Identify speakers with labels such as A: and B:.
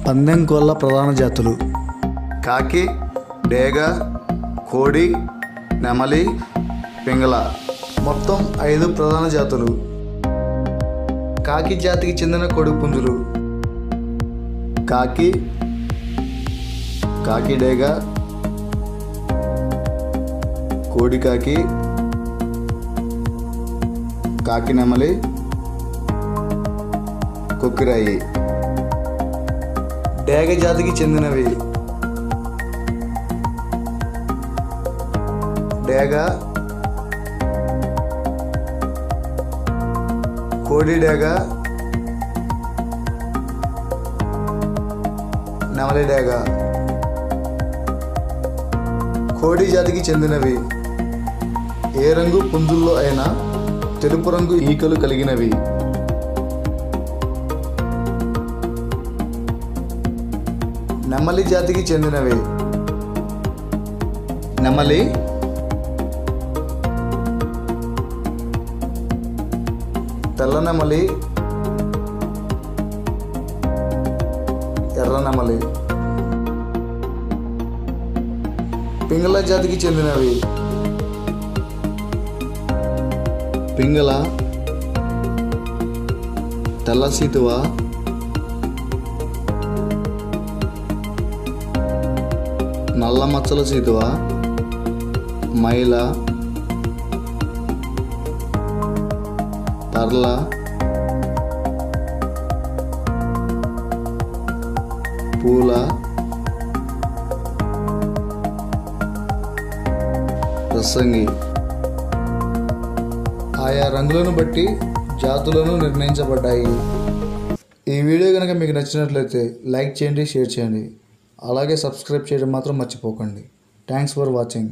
A: పందెం కోళ్ళ ప్రధాన జాతులు:
B: కాకి, డేగ, కోడి, నెమలి, పింగళ.
A: మొత్తం 5 ప్రధాన జాతులు. కాకి జాతికి చెందిన కోడిపుంజులు:
B: కాకి, కాకి డేగ, కోడి కాకి, కాకి నెమలి, కొక్కిరాయి.
A: డేగ జాతికి చెందినవి:
B: డేగ, కోడి డేగ, నెమలి డేగ.
A: కోడి జాతికి చెందినవి: ఏ రంగు పుంజుల్లో అయినా తెలుపు రంగు ఈకలు కలిగినవి. నెమలి జాతికి చెందినవి:
B: నెమలి,
A: తెల్ల నెమలి, ఎర్ర నెమలి. పింగళ జాతికి చెందినవి:
B: పింగళ, తెల్ల సీతువ, నల్ల మచ్చల సీతువ, మైల, తర్ల, పూల, రసంగి.
A: ఆయా రంగులను బట్టి జాతులను నిర్ణయించబడ్డాయి. ఈ వీడియో కనుక మీకు నచ్చినట్లయితే లైక్ చేయండి, షేర్ చేయండి. అలాగే సబ్స్క్రైబ్ చేయడం మాత్రం మర్చిపోకండి. Thanks for watching.